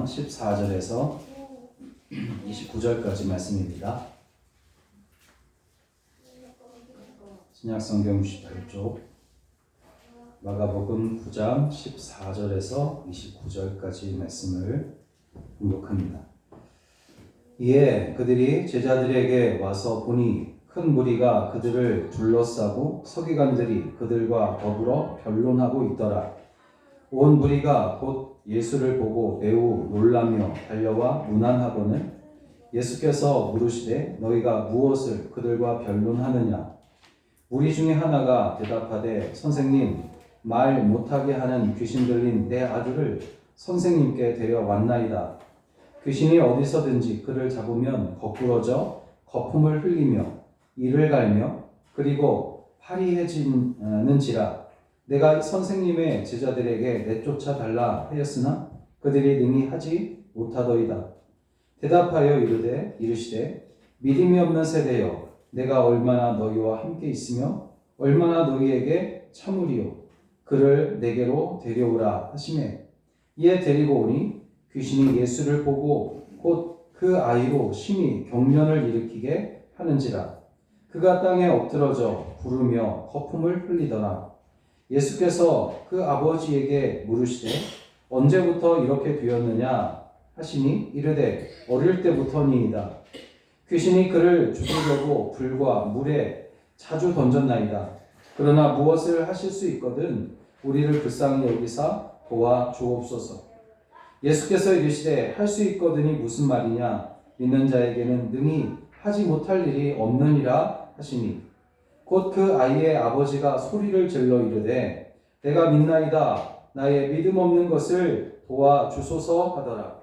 14절에서 29절까지 말씀입니다. 신약성경 68쪽 마가복음 9장 14절에서 29절까지 말씀을 공독합니다. 이에 그들이 제자들에게 와서 보니 큰 무리가 그들을 둘러싸고 서기관들이 그들과 더불어 변론하고 있더라. 온 무리가 곧 예수를 보고 매우 놀라며 달려와 문안하고는 예수께서 물으시되 너희가 무엇을 그들과 변론하느냐? 무리 중에 하나가 대답하되 선생님, 말 못하게 하는 귀신 들린 내 아들을 선생님께 데려왔나이다. 귀신이 어디서든지 그를 잡으면 거꾸러져 거품을 흘리며 이를 갈며 그리고 파리해지는지라. 내가 선생님의 제자들에게 내쫓아 달라 하였으나 그들이 능히 하지 못하더이다. 대답하여 이르시되 믿음이 없는 세대여, 내가 얼마나 너희와 함께 있으며 얼마나 너희에게 참으리요. 그를 내게로 데려오라 하시매 이에 데리고 오니 귀신이 예수를 보고 곧 그 아이로 심히 경련을 일으키게 하는지라. 그가 땅에 엎드러져 부르며 거품을 흘리더라. 예수께서 그 아버지에게 물으시되 언제부터 이렇게 되었느냐 하시니 이르되 어릴 때부터니이다. 귀신이 그를 죽이려고 불과 물에 자주 던졌나이다. 그러나 무엇을 하실 수 있거든 우리를 불쌍히 여기사 도와 주옵소서. 예수께서 이르시되 할 수 있거든이 무슨 말이냐? 믿는 자에게는 능히 하지 못할 일이 없느니라 하시니 곧 그 아이의 아버지가 소리를 질러 이르되 내가 믿나이다. 나의 믿음 없는 것을 도와주소서 하더라.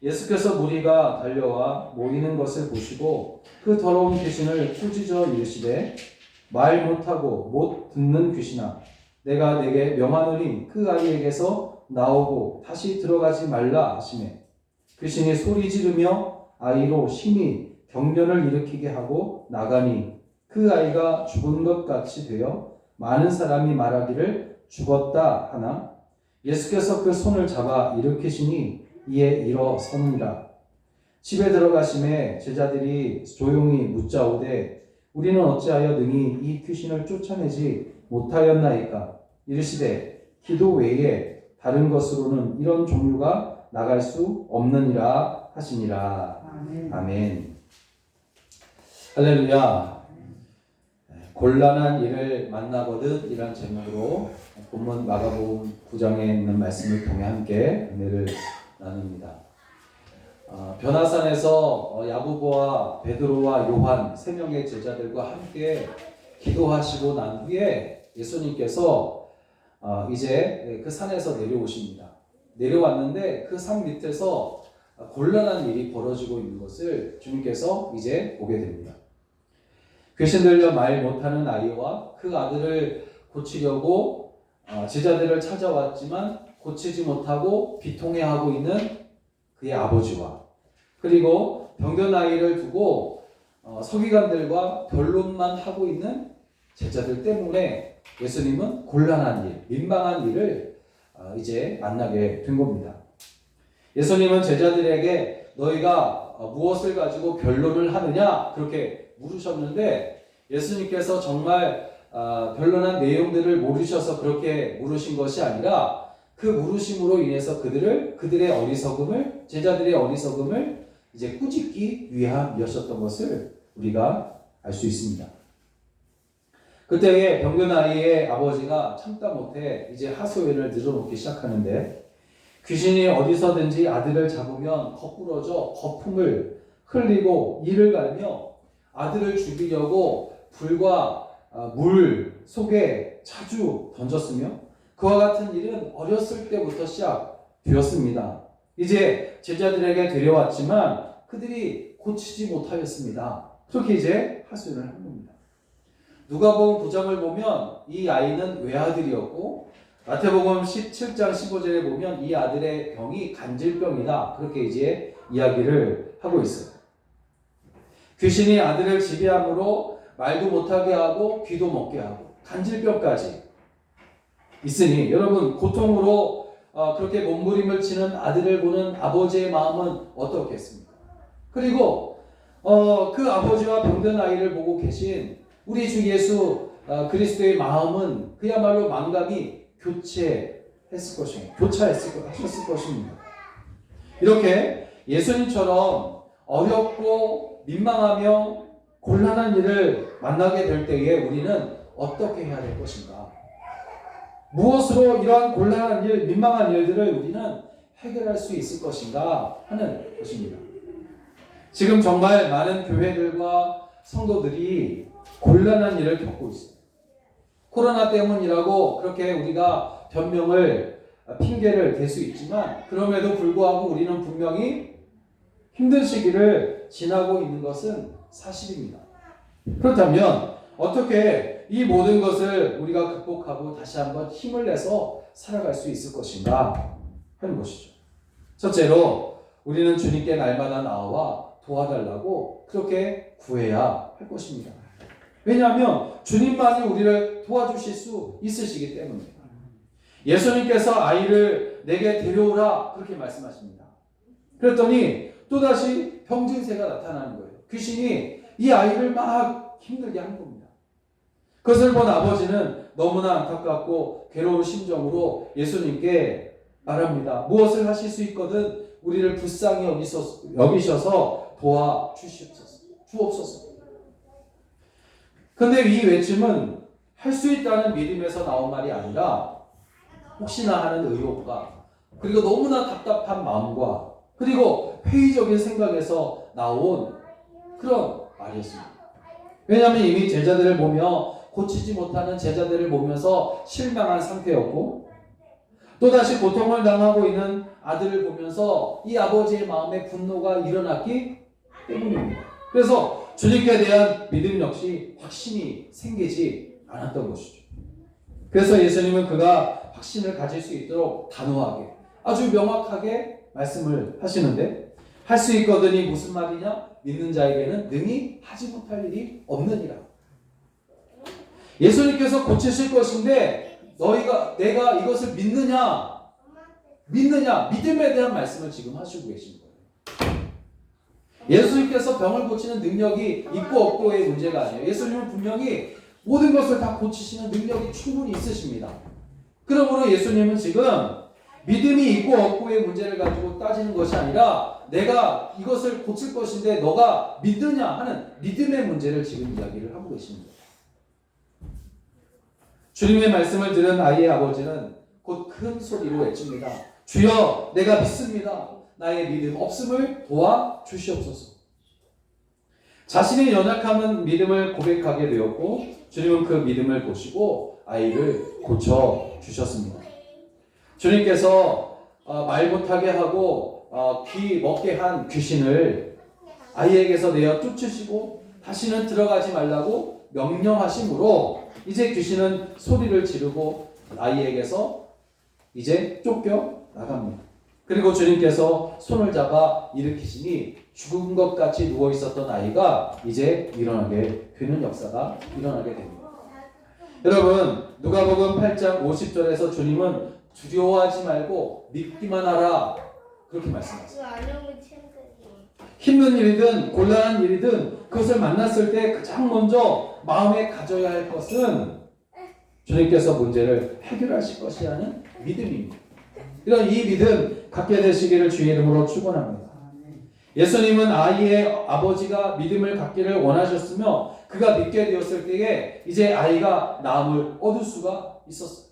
예수께서 무리가 달려와 모이는 것을 보시고 그 더러운 귀신을 꾸짖어 이르시되 말 못하고 못 듣는 귀신아, 내가 내게 명하노니 그 아이에게서 나오고 다시 들어가지 말라 하시매 귀신이 소리 지르며 아이로 심히 경련을 일으키게 하고 나가니 그 아이가 죽은 것 같이 되어 많은 사람이 말하기를 죽었다 하나 예수께서 그 손을 잡아 일으키시니 이에 일어서니라. 집에 들어가심에 제자들이 조용히 묻자오되 우리는 어찌하여 능히 이 귀신을 쫓아내지 못하였나이까? 이르시되 기도 외에 다른 것으로는 이런 종류가 나갈 수 없느니라 하시니라. 아멘. 할렐루야. 곤란한 일을 만나거든 이란 제목으로 본문 마가복음 9장에 있는 말씀을 통해 함께 은혜를 나눕니다. 변화산에서 야고보와 베드로와 요한 세 명의 제자들과 함께 기도하시고 난 후에 예수님께서 이제 그 산에서 내려오십니다. 내려왔는데 그 산 밑에서 곤란한 일이 벌어지고 있는 것을 주님께서 이제 보게 됩니다. 귀신 들려 말 못하는 아이와 그 아들을 고치려고 제자들을 찾아왔지만 고치지 못하고 비통해하고 있는 그의 아버지와 그리고 병든 아이를 두고 서기관들과 변론만 하고 있는 제자들 때문에 예수님은 곤란한 일, 민망한 일을 이제 만나게 된 겁니다. 예수님은 제자들에게 너희가 무엇을 가지고 변론을 하느냐 그렇게 물으셨는데 예수님께서 정말 변론한 내용들을 모르셔서 그렇게 물으신 것이 아니라 그 물으심으로 인해서 그들의 어리석음을 제자들의 어리석음을 이제 꾸짖기 위함이었던 것을 우리가 알 수 있습니다. 그때에 병든 아이의 아버지가 참다 못해 이제 하소연을 늘어놓기 시작하는데 귀신이 어디서든지 아들을 잡으면 거꾸러져 거품을 흘리고 이를 갈며 아들을 죽이려고 불과 물 속에 자주 던졌으며 그와 같은 일은 어렸을 때부터 시작되었습니다. 이제 제자들에게 데려왔지만 그들이 고치지 못하였습니다. 그렇게 이제 하소연을 한 겁니다. 누가복음 9장을 보면 이 아이는 외아들이었고 마태복음 17장 15절에 보면 이 아들의 병이 간질병이다. 그렇게 이제 이야기를 하고 있어요. 귀신이 아들을 지배함으로 말도 못하게 하고 귀도 먹게 하고 간질병까지 있으니 여러분 고통으로 그렇게 몸부림을 치는 아들을 보는 아버지의 마음은 어떻겠습니까? 그리고 그 아버지와 병든 아이를 보고 계신 우리 주 예수 그리스도의 마음은 그야말로 만감이 교차했을 것입니다. 이렇게 예수님처럼 어렵고 민망하며 곤란한 일을 만나게 될 때에 우리는 어떻게 해야 될 것인가? 무엇으로 이러한 곤란한 일, 민망한 일들을 우리는 해결할 수 있을 것인가 하는 것입니다. 지금 정말 많은 교회들과 성도들이 곤란한 일을 겪고 있습니다. 코로나 때문이라고 그렇게 우리가 핑계를 댈 수 있지만 그럼에도 불구하고 우리는 분명히 힘든 시기를 지나고 있는 것은 사실입니다. 그렇다면 어떻게 이 모든 것을 우리가 극복하고 다시 한번 힘을 내서 살아갈 수 있을 것인가 하는 것이죠. 첫째로 우리는 주님께 날마다 나와 도와달라고 그렇게 구해야 할 것입니다. 왜냐하면 주님만이 우리를 도와주실 수 있으시기 때문입니다. 예수님께서 아이를 내게 데려오라 그렇게 말씀하십니다. 그랬더니 또다시 병진새가 나타나는 거예요. 귀신이 이 아이를 막 힘들게 한 겁니다. 그것을 본 아버지는 너무나 안타깝고 괴로운 심정으로 예수님께 말합니다. 무엇을 하실 수 있거든 우리를 불쌍히 여기셔서 주옵소서. 근데 이 외침은 할 수 있다는 믿음에서 나온 말이 아니라 혹시나 하는 의혹과 그리고 너무나 답답한 마음과 그리고 회의적인 생각에서 나온 그런 말이었습니다. 왜냐하면 이미 제자들을 보며 고치지 못하는 제자들을 보면서 실망한 상태였고 또다시 고통을 당하고 있는 아들을 보면서 이 아버지의 마음에 분노가 일어났기 때문입니다. 그래서 주님께 대한 믿음 역시 확신이 생기지 않았던 것이죠. 그래서 예수님은 그가 확신을 가질 수 있도록 단호하게 아주 명확하게 말씀을 하시는데 할 수 있거든이 무슨 말이냐? 믿는 자에게는 능히 하지 못할 일이 없느니라. 예수님께서 고치실 것인데 내가 이것을 믿느냐? 믿음에 대한 말씀을 지금 하시고 계신 거예요. 예수님께서 병을 고치는 능력이 있고 없고의 문제가 아니에요. 예수님은 분명히 모든 것을 다 고치시는 능력이 충분히 있으십니다. 그러므로 예수님은 지금 믿음이 있고 없고의 문제를 가지고 따지는 것이 아니라 내가 이것을 고칠 것인데 너가 믿느냐 하는 믿음의 문제를 지금 이야기를 하고 계십니다. 주님의 말씀을 들은 아이의 아버지는 곧 큰 소리로 외칩니다. 주여 내가 믿습니다. 나의 믿음 없음을 도와주시옵소서. 자신의 연약한 믿음을 고백하게 되었고 주님은 그 믿음을 보시고 아이를 고쳐주셨습니다. 주님께서 말 못하게 하고 귀 먹게 한 귀신을 아이에게서 내어 쫓으시고 다시는 들어가지 말라고 명령하심으로 이제 귀신은 소리를 지르고 아이에게서 이제 쫓겨 나갑니다. 그리고 주님께서 손을 잡아 일으키시니 죽은 것 같이 누워 있었던 아이가 이제 일어나게 되는 역사가 일어나게 됩니다. 여러분 누가복음 8장 50절에서 주님은 두려워하지 말고 믿기만 하라 그렇게 말씀하세요. 힘든 일이든 곤란한 일이든 그것을 만났을 때 가장 먼저 마음에 가져야 할 것은 주님께서 문제를 해결하실 것이라는 믿음입니다. 이런 이 믿음 갖게 되시기를 주의 이름으로 축원합니다. 예수님은 아이의 아버지가 믿음을 갖기를 원하셨으며 그가 믿게 되었을 때에 이제 아이가 나음을 얻을 수가 있었어요.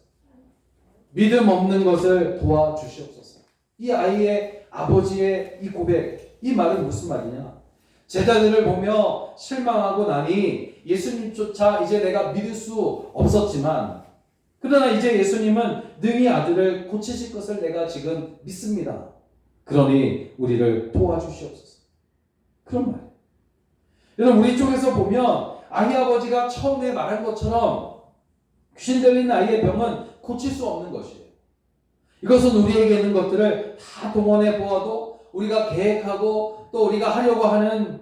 믿음 없는 것을 도와주시옵소서. 이 아이의 아버지의 이 고백, 이 말은 무슨 말이냐? 제자들을 보며 실망하고 나니 예수님조차 이제 내가 믿을 수 없었지만 그러나 이제 예수님은 능히 아들을 고치실 것을 내가 지금 믿습니다. 그러니 우리를 도와주시옵소서. 그런 말. 여러분 우리 쪽에서 보면 아이 아버지가 처음에 말한 것처럼 귀신 들린 아이의 병은 고칠 수 없는 것이에요. 이것은 우리에게 있는 것들을 다 동원해 보아도 우리가 계획하고 또 우리가 하려고 하는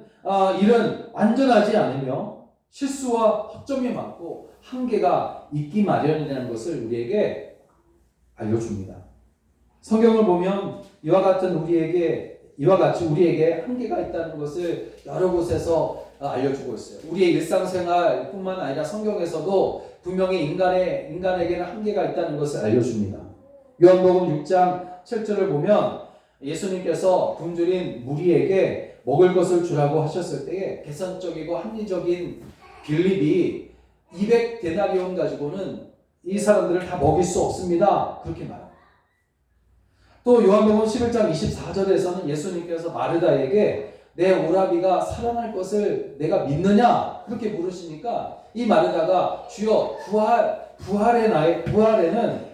일은 완전하지 않으며 실수와 허점이 많고 한계가 있기 마련이라는 것을 우리에게 알려줍니다. 성경을 보면 이와 같이 우리에게 한계가 있다는 것을 여러 곳에서 알려주고 있어요. 우리의 일상생활뿐만 아니라 성경에서도 분명히 인간에게는 한계가 있다는 것을 알려줍니다. 요한복음 6장 7절을 보면 예수님께서 굶주린 무리에게 먹을 것을 주라고 하셨을 때에 계산적이고 합리적인 빌립이 200데나리온 가지고는 이 사람들을 다 먹일 수 없습니다. 그렇게 말합니다. 또 요한복음 11장 24절에서는 예수님께서 마르다에게 내 오라비가 살아날 것을 내가 믿느냐? 그렇게 물으시니까 이 마르다가 주여 부활에는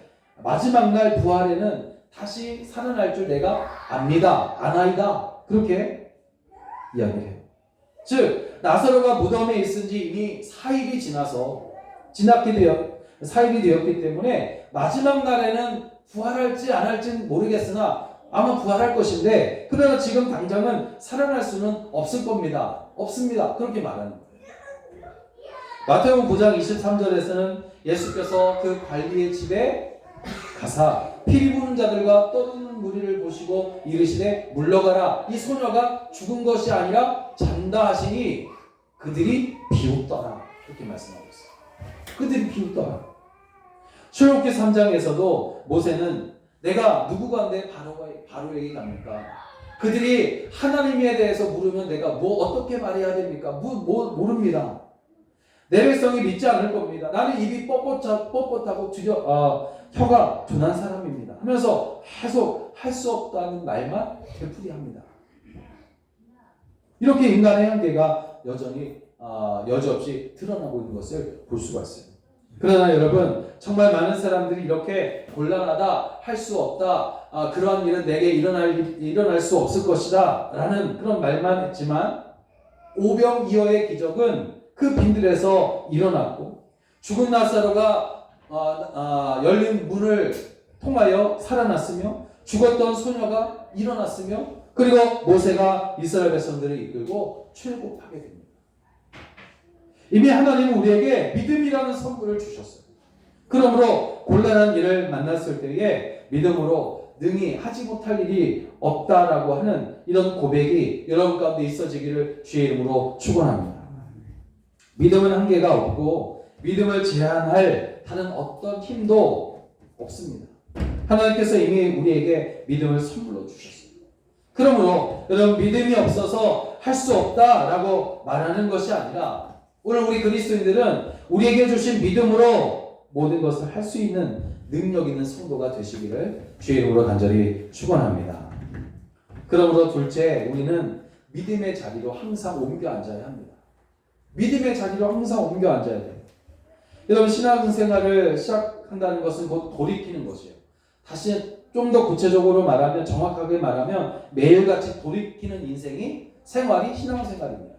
마지막 날 부활에는 다시 살아날 줄 내가 압니다. 아나이다. 그렇게 이야기해요. 즉 나사로가 무덤에 있은 지 이미 4일이 사일이 되었기 때문에 마지막 날에는 부활할지 안 할지는 모르겠으나 아마 부활할 것인데 그러나 지금 당장은 살아날 수는 없을 겁니다. 없습니다. 그렇게 말하는 거예요. 마태복음 9장 23절에서는 예수께서 그 관리의 집에 가사 피리 부는 자들과 떠드는 무리를 보시고 이르시되 물러가라. 이 소녀가 죽은 것이 아니라 잔다 하시니 그들이 비웃더라. 그렇게 말씀하고 있어요. 그들이 비웃더라. 출애굽기 3장에서도 모세는 내가 누구간데 바로에게 갑니까? 그들이 하나님에 대해서 물으면 내가 어떻게 말해야 됩니까? 모릅니다. 내 백성이 믿지 않을 겁니다. 나는 입이 뻣뻣하고 혀가 둔한 사람입니다. 하면서 계속 할 수 없다는 말만 되풀이합니다. 이렇게 인간의 한계가 여지없이 드러나고 있는 것을 볼 수가 있어요. 그러나 여러분 정말 많은 사람들이 이렇게 곤란하다, 할 수 없다, 그러한 일은 내게 일어날 수 없을 것이다 라는 그런 말만 했지만 오병이어의 기적은 그 빈들에서 일어났고 죽은 나사로가 열린 문을 통하여 살아났으며 죽었던 소녀가 일어났으며 그리고 모세가 이스라엘 백성들을 이끌고 출애굽하게 됩니다. 이미 하나님은 우리에게 믿음이라는 선물을 주셨어요. 그러므로 곤란한 일을 만났을 때에 믿음으로 능히 하지 못할 일이 없다라고 하는 이런 고백이 여러분 가운데 있어지기를 주의 이름으로 축원합니다. 믿음은 한계가 없고 믿음을 제한할 다른 어떤 힘도 없습니다. 하나님께서 이미 우리에게 믿음을 선물로 주셨어요. 그러므로 여러분 믿음이 없어서 할 수 없다라고 말하는 것이 아니라 오늘 우리 그리스도인들은 우리에게 주신 믿음으로 모든 것을 할 수 있는 능력 있는 성도가 되시기를 주의 이름으로 간절히 축원합니다. 그러므로 둘째, 우리는 믿음의 자리로 항상 옮겨 앉아야 합니다. 믿음의 자리로 항상 옮겨 앉아야 돼요. 여러분 신앙생활을 시작한다는 것은 곧 돌이키는 것이에요. 다시 좀 더 구체적으로 말하면 정확하게 말하면 매일같이 돌이키는 생활이 신앙생활입니다.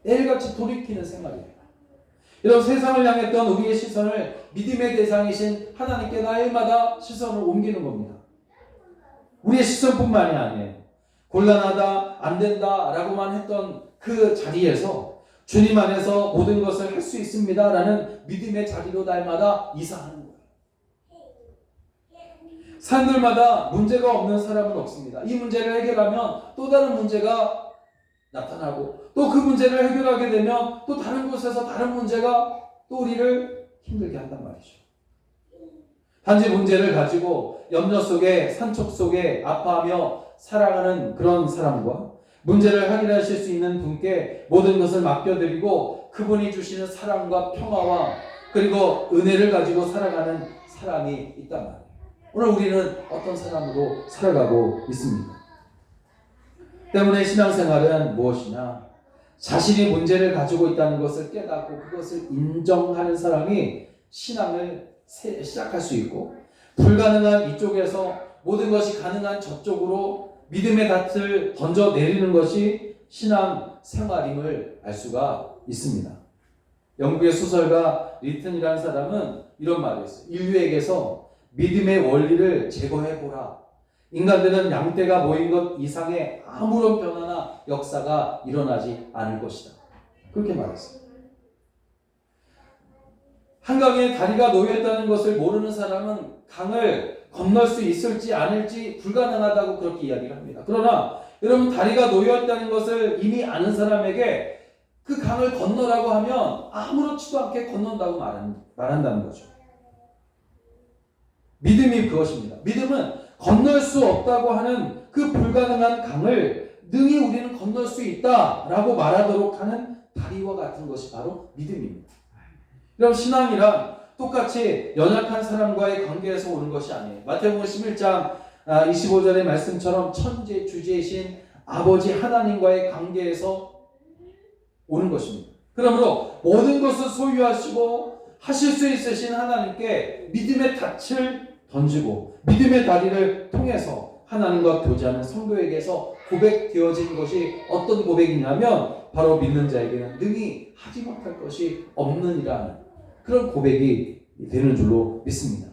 매일같이 돌이키는 생활이에요. 여러분 세상을 향했던 우리의 시선을 믿음의 대상이신 하나님께 날마다 시선을 옮기는 겁니다. 우리의 시선뿐만이 아니에요. 곤란하다, 안 된다 라고만 했던 그 자리에서 주님 안에서 모든 것을 할 수 있습니다 라는 믿음의 자리로 날마다 이사하는 거예요. 사람들마다 문제가 없는 사람은 없습니다. 이 문제를 해결하면 또 다른 문제가 나타나고 또 그 문제를 해결하게 되면 또 다른 곳에서 다른 문제가 또 우리를 힘들게 한단 말이죠. 단지 문제를 가지고 염려 속에 산척 속에 아파하며 살아가는 그런 사람과 문제를 해결하실 수 있는 분께 모든 것을 맡겨드리고 그분이 주시는 사랑과 평화와 그리고 은혜를 가지고 살아가는 사람이 있단 말이에요. 오늘 우리는 어떤 사람으로 살아가고 있습니까? 때문에 신앙생활은 무엇이냐? 자신이 문제를 가지고 있다는 것을 깨닫고 그것을 인정하는 사람이 신앙을 시작할 수 있고 불가능한 이쪽에서 모든 것이 가능한 저쪽으로 믿음의 닷을 던져 내리는 것이 신앙생활임을 알 수가 있습니다. 영국의 소설가 리튼이라는 사람은 이런 말을 했어요. 인류에게서 믿음의 원리를 제거해보라. 인간들은 양떼가 모인 것 이상의 아무런 변화나 역사가 일어나지 않을 것이다. 그렇게 말했어요. 한강에 다리가 놓여있다는 것을 모르는 사람은 강을 건널 수 있을지 아닐지 불가능하다고 그렇게 이야기를 합니다. 그러나 여러분, 다리가 놓여있다는 것을 이미 아는 사람에게 그 강을 건너라고 하면 아무렇지도 않게 건넌다고 말한다는 거죠. 믿음이 그것입니다. 믿음은 건널 수 없다고 하는 그 불가능한 강을 능히 우리는 건널 수 있다라고 말하도록 하는 다리와 같은 것이 바로 믿음입니다. 그럼 신앙이란 똑같이 연약한 사람과의 관계에서 오는 것이 아니에요. 마태복음 11장 25절의 말씀처럼 천재 주제이신 아버지 하나님과의 관계에서 오는 것입니다. 그러므로 모든 것을 소유하시고 하실 수 있으신 하나님께 믿음의 닻을 던지고 믿음의 다리를 통해서 하나님과 교제하는 성도에게서 고백되어진 것이 어떤 고백이냐면 바로 믿는 자에게는 능히 하지 못할 것이 없느니라는 그런 고백이 되는 줄로 믿습니다.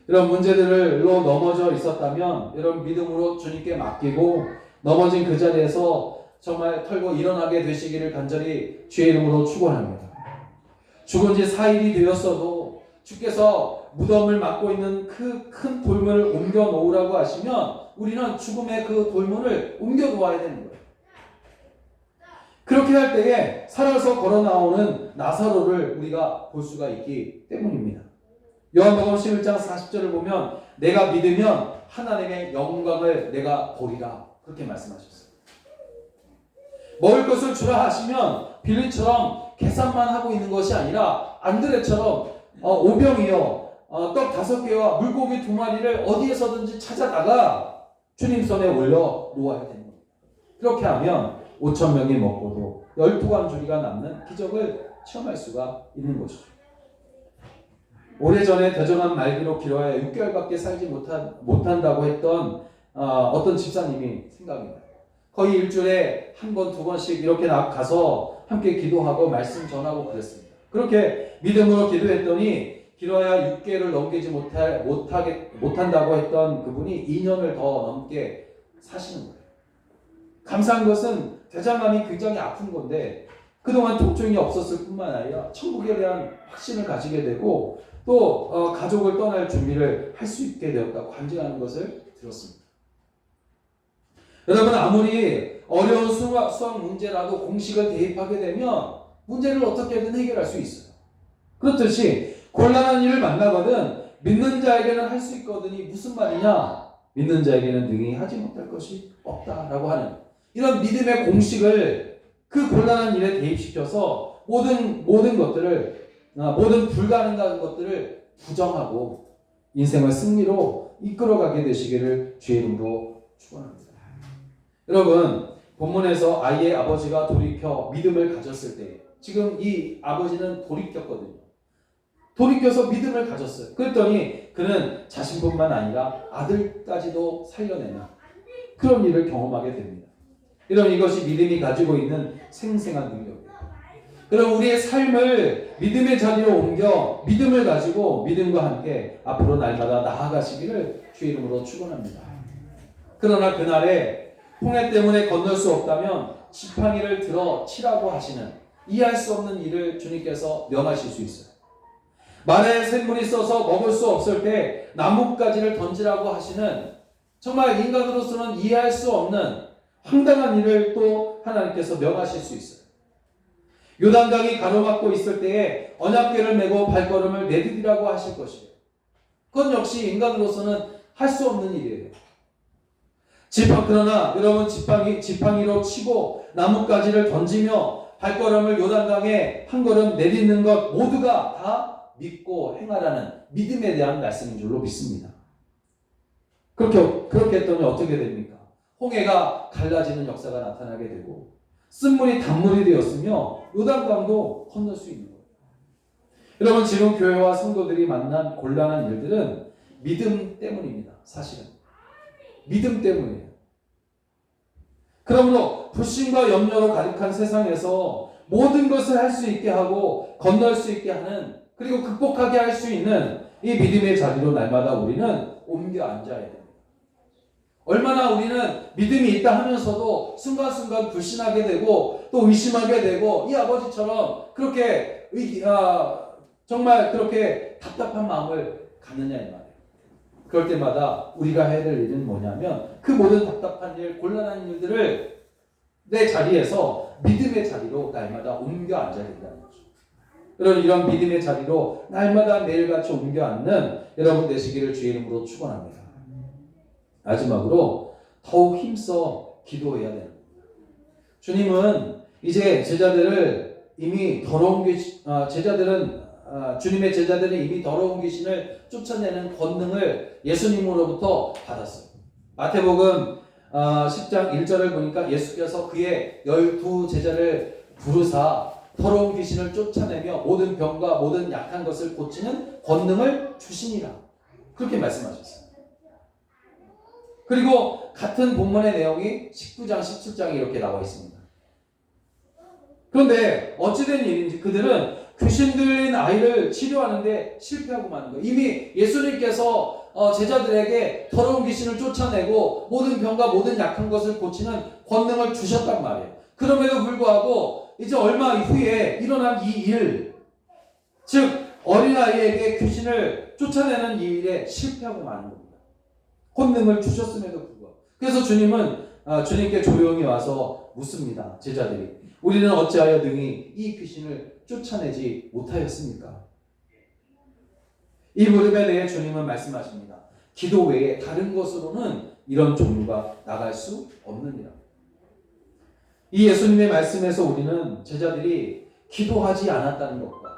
이런 문제들로 넘어져 있었다면 여러분, 믿음으로 주님께 맡기고 넘어진 그 자리에서 정말 털고 일어나게 되시기를 간절히 주의 이름으로 축원합니다. 죽은 지 4일이 되었어도 주께서 무덤을 막고 있는 그 큰 돌문을 옮겨 놓으라고 하시면 우리는 죽음의 그 돌문을 옮겨 놓아야 되는 거예요. 그렇게 할 때에 살아서 걸어 나오는 나사로를 우리가 볼 수가 있기 때문입니다. 요한복음 11장 40절을 보면 내가 믿으면 하나님의 영광을 내가 보리라, 그렇게 말씀하셨어요. 먹을 것을 주라 하시면 빌리처럼 계산만 하고 있는 것이 아니라 안드레처럼 오병이어 떡 5개와 물고기 2마리를 어디에서든지 찾아다가 주님 손에 올려 놓아야 되는 겁니다. 그렇게 하면 5,000명이 먹고도 12광주리가 남는 기적을 체험할 수가 있는 것이죠. 오래전에 대전한 말기로 길어야 6개월밖에 살지 못한다고 했던 어떤 집사님이 생각이 나요. 거의 일주일에 1번, 2번씩 이렇게 가서 함께 기도하고 말씀 전하고 그랬습니다. 그렇게 믿음으로 기도했더니 길어야 6개월을 넘기지 못한다고 했던 그분이 2년을 더 넘게 사시는 거예요. 감사한 것은 대장암이 굉장히 아픈 건데 그동안 통증이 없었을 뿐만 아니라 천국에 대한 확신을 가지게 되고 또 가족을 떠날 준비를 할 수 있게 되었다고 간증하는 것을 들었습니다. 여러분, 아무리 어려운 수학 문제라도 공식을 대입하게 되면 문제를 어떻게든 해결할 수 있어요. 그렇듯이 곤란한 일을 만나거든 믿는 자에게는 할 수 있거든이 무슨 말이냐? 믿는 자에게는 능히 하지 못할 것이 없다라고 하는 이런 믿음의 공식을 그 곤란한 일에 대입시켜서 모든 것들을 모든 불가능한 것들을 부정하고 인생을 승리로 이끌어가게 되시기를 주의 이름으로 축원합니다. 여러분, 본문에서 아이의 아버지가 돌이켜 믿음을 가졌을 때 지금 이 아버지는 돌이켰거든요. 돌이켜서 믿음을 가졌어요. 그랬더니 그는 자신뿐만 아니라 아들까지도 살려내는 그런 일을 경험하게 됩니다. 이것이 믿음이 가지고 있는 생생한 능력이에요. 그럼 우리의 삶을 믿음의 자리로 옮겨 믿음을 가지고 믿음과 함께 앞으로 날마다 나아가시기를 주의 이름으로 축원합니다. 그러나 그날에 홍해 때문에 건널 수 없다면 지팡이를 들어 치라고 하시는 이해할 수 없는 일을 주님께서 명하실 수 있어요. 말에 샘물이 써서 먹을 수 없을 때 나뭇가지를 던지라고 하시는 정말 인간으로서는 이해할 수 없는 황당한 일을 또 하나님께서 명하실 수 있어요. 요단강이 가로막고 있을 때에 언약궤를 메고 발걸음을 내디디라고 하실 것이에요. 그건 역시 인간으로서는 할 수 없는 일이에요. 그러나 여러분, 지팡이로 치고 나뭇가지를 던지며 발걸음을 요단강에 한 걸음 내딛는 것 모두가 다 믿고 행하라는 믿음에 대한 말씀인 줄로 믿습니다. 그렇게 했더니 어떻게 됩니까? 홍해가 갈라지는 역사가 나타나게 되고 쓴물이 단물이 되었으며 요단강도 건널 수 있는 거예요. 여러분, 지금 교회와 성도들이 만난 곤란한 일들은 믿음 때문입니다. 사실은 믿음 때문이에요. 그러므로 불신과 염려로 가득한 세상에서 모든 것을 할 수 있게 하고 건널 수 있게 하는, 그리고 극복하게 할 수 있는 이 믿음의 자리로 날마다 우리는 옮겨 앉아야 됩니다. 얼마나 우리는 믿음이 있다 하면서도 순간순간 불신하게 되고 또 의심하게 되고 이 아버지처럼 정말 그렇게 답답한 마음을 갖느냐 이 말이에요. 그럴 때마다 우리가 해야 될 일은 뭐냐면 그 모든 답답한 일, 곤란한 일들을 내 자리에서 믿음의 자리로 날마다 옮겨 앉아야 된다는 거죠. 이런 믿음의 자리로 날마다 매일같이 옮겨 앉는 여러분 되시기를 주의 이름으로 축원합니다. 마지막으로 더욱 힘써 기도해야 되는 겁니다. 주님은 이제 제자들을 이미 더러운 주님의 제자들은 이미 더러운 귀신을 쫓아내는 권능을 예수님으로부터 받았어요. 마태복음 10장 1절을 보니까 예수께서 그의 12제자를 부르사 더러운 귀신을 쫓아내며 모든 병과 모든 약한 것을 고치는 권능을 주시니라. 그렇게 말씀하셨어요. 그리고 같은 본문의 내용이 19장, 17장에 이렇게 나와 있습니다. 그런데 어찌된 일인지 그들은 귀신 들린 아이를 치료하는데 실패하고 마는 거예요. 이미 예수님께서 제자들에게 더러운 귀신을 쫓아내고 모든 병과 모든 약한 것을 고치는 권능을 주셨단 말이에요. 그럼에도 불구하고 이제 얼마 후에 일어난 이 일, 즉 어린아이에게 귀신을 쫓아내는 이 일에 실패하고 마는 겁니다. 권능을 주셨음에도 불구하고. 그래서 주님은 주님께 조용히 와서 묻습니다. 제자들이. 우리는 어찌하여 능히 이 귀신을 쫓아내지 못하였습니까? 이 물음에 대해 주님은 말씀하십니다. 기도 외에 다른 것으로는 이런 종류가 나갈 수 없느니라. 이 예수님의 말씀에서 우리는 제자들이 기도하지 않았다는 것과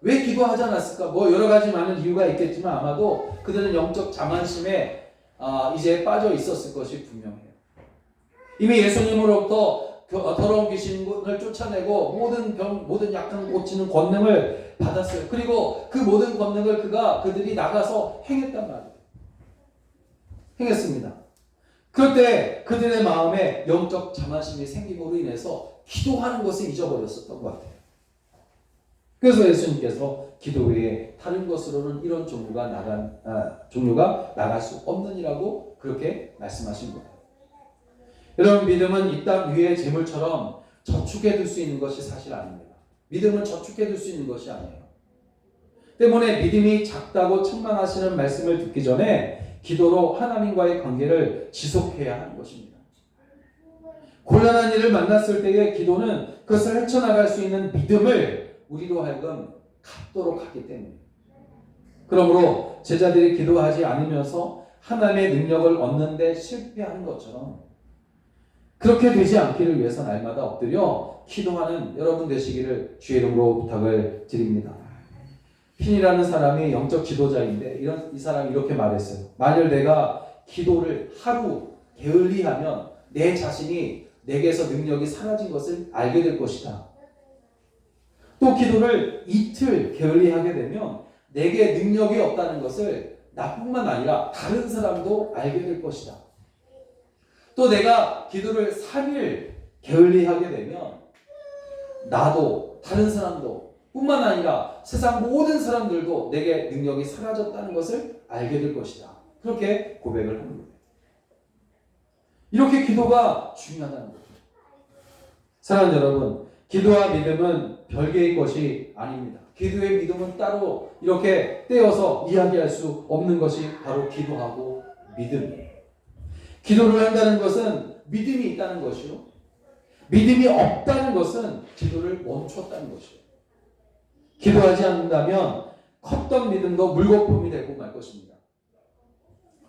왜 기도하지 않았을까? 뭐 여러 가지 많은 이유가 있겠지만 아마도 그들은 영적 자만심에 이제 빠져 있었을 것이 분명해요. 이미 예수님으로부터 더러운 귀신을 쫓아내고 모든 병, 모든 약한 고치는 권능을 받았어요. 그리고 그 모든 권능을 그들이 나가서 행했단 말이에요. 행했습니다. 그럴 때 그들의 마음에 영적 자만심이 생김으로 인해서 기도하는 것을 잊어버렸었던 것 같아요. 그래서 예수님께서 기도 외에 다른 것으로는 이런 종류가 나갈 수 없느니라고 그렇게 말씀하신 거예요. 여러분, 믿음은 이 땅 위의 재물처럼 저축해 둘 수 있는 것이 사실 아닙니다. 믿음은 저축해 둘 수 있는 것이 아니에요. 때문에 믿음이 작다고 책망하시는 말씀을 듣기 전에 기도로 하나님과의 관계를 지속해야 하는 것입니다. 곤란한 일을 만났을 때의 기도는 그것을 헤쳐나갈 수 있는 믿음을 우리로 하여금 갖도록 하기 때문입니다. 그러므로 제자들이 기도하지 않으면서 하나님의 능력을 얻는 데 실패하는 것처럼 그렇게 되지 않기를 위해서 날마다 엎드려 기도하는 여러분 되시기를 주의 이름으로 부탁을 드립니다. 핀이라는 사람이 영적 지도자인데 이 사람이 이렇게 말했어요. 만일 내가 기도를 하루 게을리하면 내 자신이 내게서 능력이 사라진 것을 알게 될 것이다. 또 기도를 이틀 게을리하게 되면 내게 능력이 없다는 것을 나뿐만 아니라 다른 사람도 알게 될 것이다. 또 내가 기도를 3일 게을리하게 되면 나도 다른 사람도 뿐만 아니라 세상 모든 사람들도 내게 능력이 사라졌다는 것을 알게 될 것이다. 그렇게 고백을 하는 거예요. 이렇게 기도가 중요하다는 거죠. 사랑하는 여러분, 기도와 믿음은 별개의 것이 아닙니다. 기도의 믿음은 따로 이렇게 떼어서 이야기할 수 없는 것이 바로 기도하고 믿음이에요. 기도를 한다는 것은 믿음이 있다는 것이요. 믿음이 없다는 것은 기도를 멈췄다는 것이요. 기도하지 않는다면 컸던 믿음도 물거품이 되고 말 것입니다.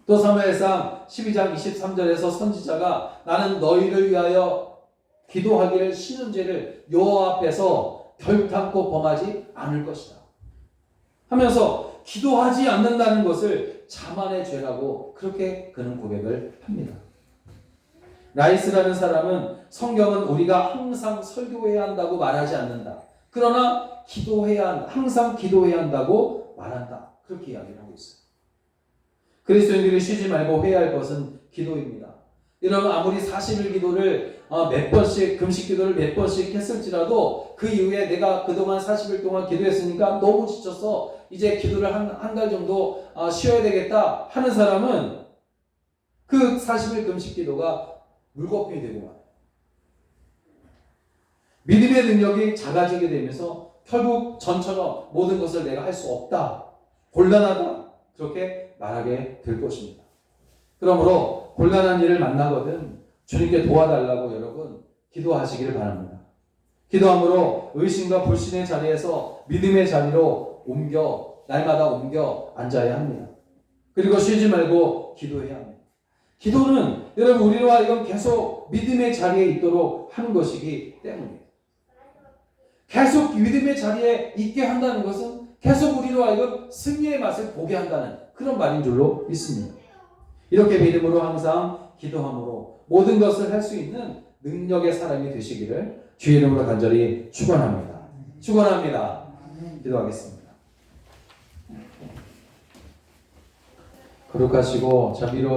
또 사무엘상 12장 23절에서 선지자가 나는 너희를 위하여 기도하기를 쉬는 죄를 여호와 앞에서 결탄코 범하지 않을 것이다 하면서 기도하지 않는다는 것을 자만의 죄라고 그렇게 그는 고백을 합니다. 라이스라는 사람은 성경은 우리가 항상 설교해야 한다고 말하지 않는다. 그러나 항상 기도해야 한다고 말한다. 그렇게 이야기를 하고 있어요. 그리스도인들이 쉬지 말고 해야 할 것은 기도입니다. 여러분, 아무리 40일 기도를 몇 번씩, 금식 기도를 몇 번씩 했을지라도 그 이후에 내가 그동안 40일 동안 기도했으니까 너무 지쳐서 이제 기도를 한 달 정도 쉬어야 되겠다 하는 사람은 그 40일 금식 기도가 물거품이 되고 말아요. 믿음의 능력이 작아지게 되면서 결국 전처럼 모든 것을 내가 할 수 없다, 곤란하다, 그렇게 말하게 될 것입니다. 그러므로 곤란한 일을 만나거든 주님께 도와달라고 여러분 기도하시기를 바랍니다. 기도함으로 의심과 불신의 자리에서 믿음의 자리로 날마다 옮겨 앉아야 합니다. 그리고 쉬지 말고 기도해야 합니다. 기도는 여러분 우리로 하여금 계속 믿음의 자리에 있도록 하는 것이기 때문입니다. 계속 믿음의 자리에 있게 한다는 것은 계속 우리로 하여금 승리의 맛을 보게 한다는 그런 말인 줄로 믿습니다. 이렇게 믿음으로 항상 기도함으로 모든 것을 할 수 있는 능력의 사람이 되시기를 주의 이름으로 간절히 축원합니다. 축원합니다. 기도하겠습니다. 거룩하시고 자비로우신